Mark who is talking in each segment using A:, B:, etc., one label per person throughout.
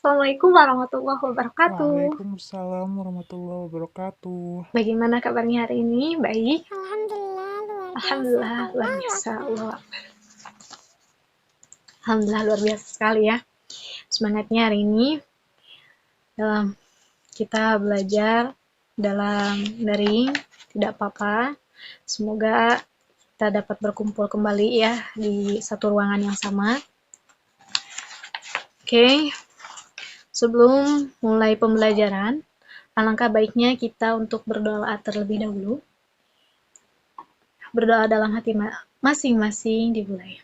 A: Assalamualaikum warahmatullahi wabarakatuh.
B: Waalaikumsalam warahmatullahi wabarakatuh.
A: Bagaimana kabarnya hari ini? Baik?
C: Alhamdulillah luar biasa.
A: Alhamdulillah luar
C: Allahu
A: biasa.
C: Akbar.
A: Alhamdulillah luar biasa sekali ya. Semangatnya hari ini dalam kita belajar dalam daring, tidak apa-apa. Semoga kita dapat berkumpul kembali ya di satu ruangan yang sama. Oke, sebelum mulai pembelajaran, alangkah baiknya kita untuk berdoa terlebih dahulu. Berdoa dalam hati masing-masing dimulai.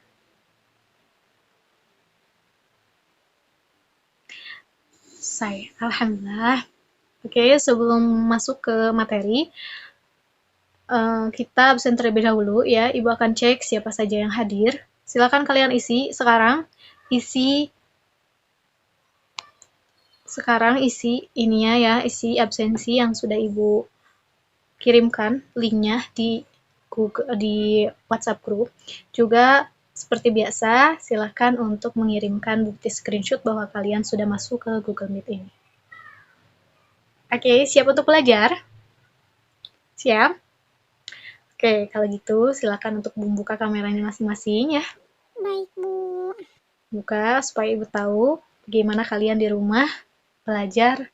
A: Alhamdulillah. Oke, sebelum masuk ke materi, kita absen terlebih dahulu ya. Ibu akan cek siapa saja yang hadir. Silakan kalian isi ininya ya, isi absensi yang sudah Ibu kirimkan linknya di WhatsApp group. Juga seperti biasa, silakan untuk mengirimkan bukti screenshot bahwa kalian sudah masuk ke Google Meet ini. Oke, siap untuk belajar? Siap? Oke, kalau gitu silakan untuk membuka kameranya masing-masing ya.
C: Baik, Bu.
A: Buka supaya Ibu tahu bagaimana kalian di rumah belajar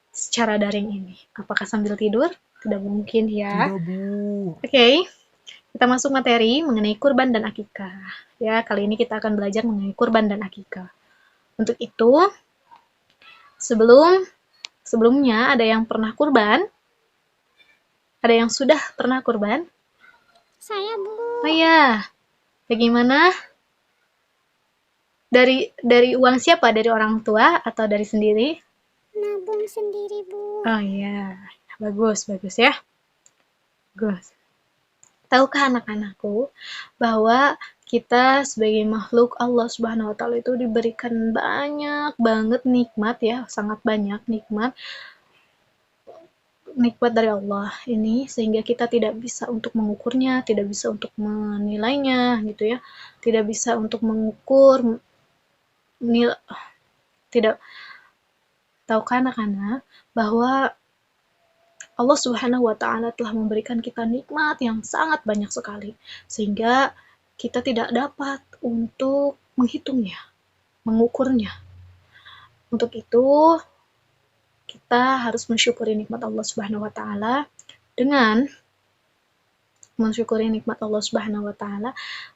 A: secara daring ini. Apakah sambil tidur? Tidak mungkin ya.
B: Tidak, Bu.
A: Oke, kita masuk materi mengenai kurban dan akikah. Ya, kali ini kita akan belajar mengenai kurban dan akikah. Untuk itu, sebelumnya ada yang pernah kurban? Ada yang sudah pernah kurban?
C: Saya, Bu.
A: Oh iya. Bagaimana? Dari uang siapa? Dari orang tua atau dari sendiri?
C: Nabung sendiri, Bu.
A: Oh iya. Bagus ya. Bagus. Tahukah anak-anakku bahwa kita sebagai makhluk Allah Subhanahu wa taala itu diberikan banyak banget nikmat ya, sangat banyak nikmat dari Allah ini sehingga kita tidak bisa untuk mengukurnya, tidak bisa untuk menilainya gitu ya. Tidak bisa untuk mengukur tidak. Tahukah anak-anak bahwa Allah Subhanahu wa taala telah memberikan kita nikmat yang sangat banyak sekali sehingga kita tidak dapat untuk menghitungnya, mengukurnya. Untuk itu kita harus mensyukuri nikmat Allah Subhanahu wa taala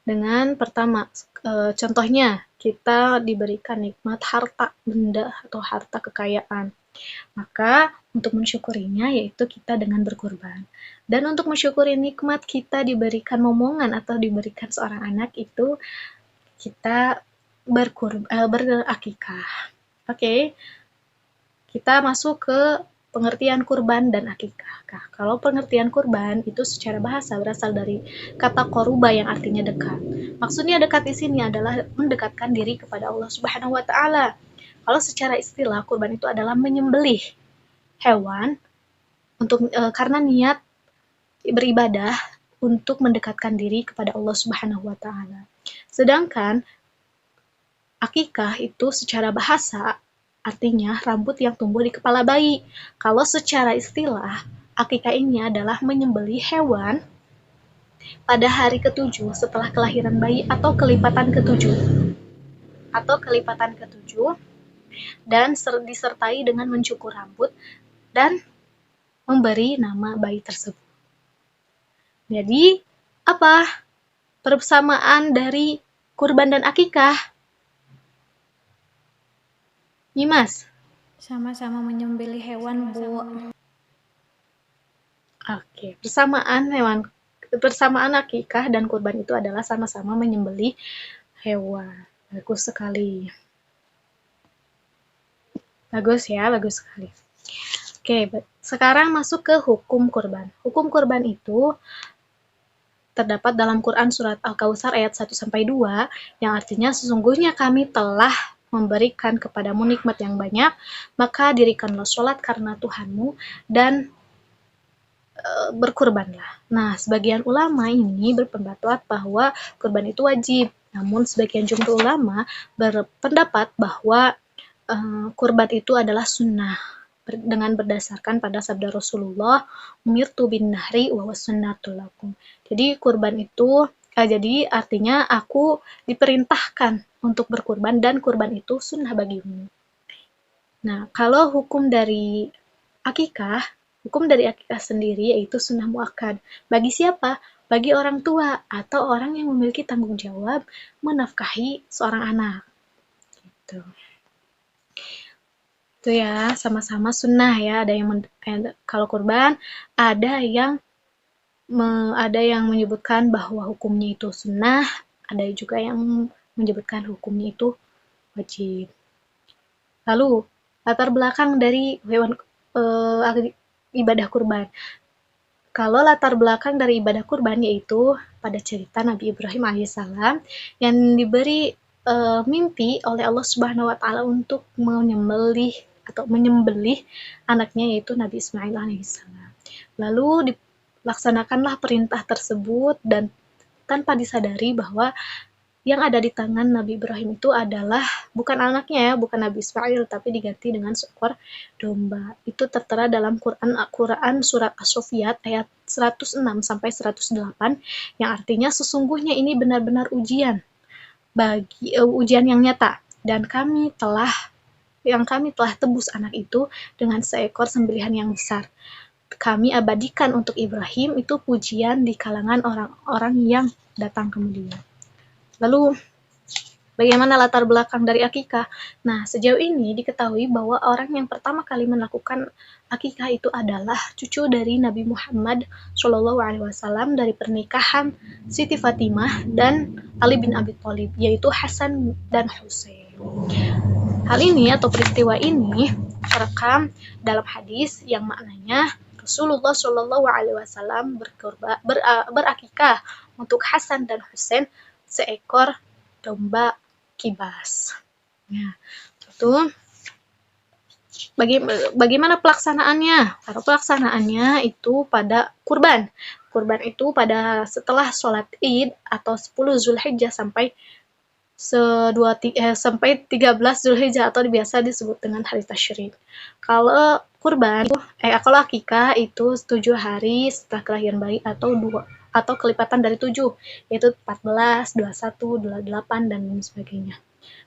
A: dengan pertama, contohnya kita diberikan nikmat harta benda atau harta kekayaan. Maka untuk mensyukurinya yaitu kita dengan berkurban. Dan untuk mensyukuri nikmat kita diberikan momongan atau diberikan seorang anak itu kita berakikah. Oke. Kita masuk ke pengertian kurban dan akikah. Nah, kalau pengertian kurban itu secara bahasa berasal dari kata koruba yang artinya dekat. Maksudnya dekat di sini adalah mendekatkan diri kepada Allah Subhanahu wa taala. Kalau secara istilah kurban itu adalah menyembelih hewan untuk karena niat beribadah untuk mendekatkan diri kepada Allah Subhanahu wa taala. Sedangkan akikah itu secara bahasa artinya rambut yang tumbuh di kepala bayi. Kalau secara istilah, akikah ini adalah menyembelih hewan pada hari ke-7 setelah kelahiran bayi atau kelipatan ke-7. Dan disertai dengan mencukur rambut dan memberi nama bayi tersebut. Jadi, apa persamaan dari kurban dan akikah? Nyimas?
D: Sama-sama menyembelih hewan, Bu.
A: Oke, persamaan akikah dan kurban itu adalah sama-sama menyembelih hewan. Bagus sekali. Bagus sekali. Oke, sekarang masuk ke hukum kurban. Hukum kurban itu terdapat dalam Quran surat Al-Kautsar ayat 1-2 yang artinya sesungguhnya kami telah memberikan kepadamu nikmat yang banyak, maka dirikanlah sholat karena Tuhanmu dan berkurbanlah. Nah, sebagian ulama ini berpendapat bahwa kurban itu wajib. Namun sebagian jumhur ulama berpendapat bahwa kurban itu adalah sunnah dengan berdasarkan pada sabda Rasulullah, umirtu bin nahri wa sunnatul lakum. Jadi kurban itu jadi artinya aku diperintahkan untuk berkurban dan kurban itu sunnah bagimu. Nah, kalau hukum dari akikah sendiri yaitu sunnah muakkad. Bagi siapa? Bagi orang tua atau orang yang memiliki tanggung jawab menafkahi seorang anak. Gitu. Itu ya, sama-sama sunnah ya. Ada yang kalau kurban ada yang menyebutkan bahwa hukumnya itu sunnah, ada juga yang menyebutkan hukumnya itu wajib. Lalu latar belakang dari ibadah kurban. Kalau latar belakang dari ibadah kurban yaitu pada cerita Nabi Ibrahim alaihissalam yang diberi mimpi oleh Allah Subhanahu wa taala untuk menyembelih anaknya yaitu Nabi Ismail alaihissalam. Lalu dilaksanakanlah perintah tersebut dan tanpa disadari bahwa yang ada di tangan Nabi Ibrahim itu adalah bukan anaknya ya, bukan Nabi Ismail, tapi diganti dengan seekor domba. Itu tertera dalam Quran surat As-Saffat ayat 106 sampai 108 yang artinya sesungguhnya ini benar-benar ujian yang nyata dan kami telah tebus anak itu dengan seekor sembelihan yang besar. Kami abadikan untuk Ibrahim itu pujian di kalangan orang-orang yang datang kemudian. Lalu, bagaimana latar belakang dari akikah? Nah, sejauh ini diketahui bahwa orang yang pertama kali melakukan akikah itu adalah cucu dari Nabi Muhammad SAW dari pernikahan Siti Fatimah dan Ali bin Abi Thalib, yaitu Hasan dan Husain. Hal ini atau peristiwa ini terekam dalam hadis yang maknanya Rasulullah SAW berakikah untuk Hasan dan Husain seekor domba kibas. Ya, itu bagaimana pelaksanaannya? Karena pelaksanaannya itu pada kurban. Kurban itu pada setelah sholat Id atau 10 Zulhijjah sampai 13 Zulhijjah atau biasa disebut dengan hari tasyrik. Kalau kurban, kalau akikah itu 7 hari setelah kelahiran bayi atau kelipatan dari 7, yaitu 14, 21, 28, dan lain sebagainya.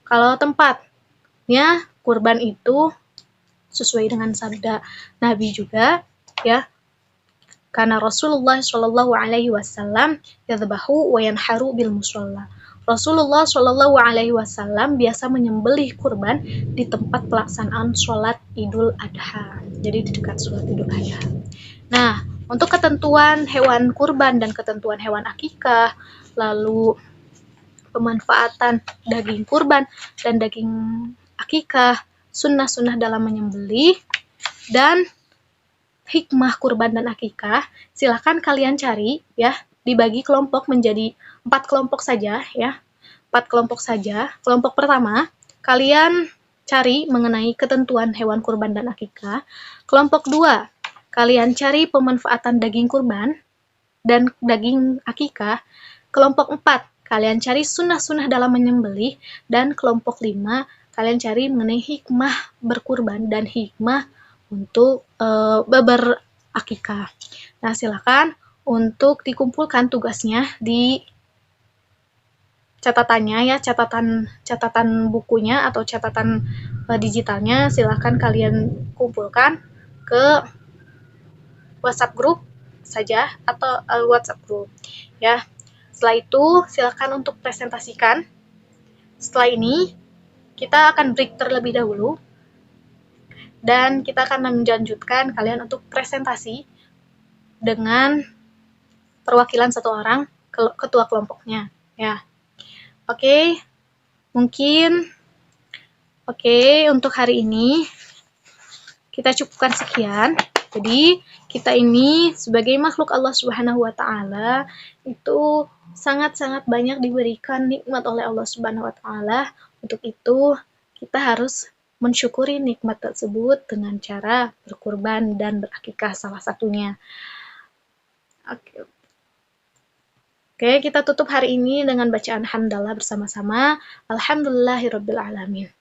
A: Kalau tempatnya, kurban itu sesuai dengan sabda Nabi juga, ya. Karena Rasulullah SAW yadhbahu wa yanharu bil musalla. Rasulullah SAW biasa menyembelih kurban di tempat pelaksanaan sholat Idul Adha. Jadi di dekat sholat Idul Adha. Nah, untuk ketentuan hewan kurban dan ketentuan hewan akikah, lalu pemanfaatan daging kurban dan daging akikah, sunnah-sunnah dalam menyembelih, dan hikmah kurban dan akikah, silakan kalian cari ya, dibagi kelompok menjadi 4 kelompok saja ya. 4 kelompok saja. Kelompok pertama, kalian cari mengenai ketentuan hewan kurban dan akikah. Kelompok 2, kalian cari pemanfaatan daging kurban dan daging akikah. Kelompok 4, kalian cari sunnah-sunnah dalam menyembelih. Dan kelompok 5, kalian cari mengenai hikmah berkurban dan hikmah untuk berakikah. Nah, silakan untuk dikumpulkan tugasnya di catatannya ya, catatan bukunya atau catatan digitalnya, silakan kalian kumpulkan ke WhatsApp group saja atau WhatsApp group ya. Setelah itu silakan untuk presentasikan. Setelah ini kita akan break terlebih dahulu dan kita akan melanjutkan kalian untuk presentasi dengan perwakilan satu orang ketua kelompoknya ya. Oke, untuk hari ini kita cukupkan sekian. Jadi kita ini sebagai makhluk Allah Subhanahu wa taala itu sangat-sangat banyak diberikan nikmat oleh Allah Subhanahu wa taala. Untuk itu kita harus mensyukuri nikmat tersebut dengan cara berkurban dan berakikah salah satunya. Oke, kita tutup hari ini dengan bacaan hamdalah bersama-sama. Alhamdulillahirabbil alamin.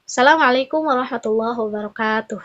A: Assalamualaikum warahmatullahi wabarakatuh.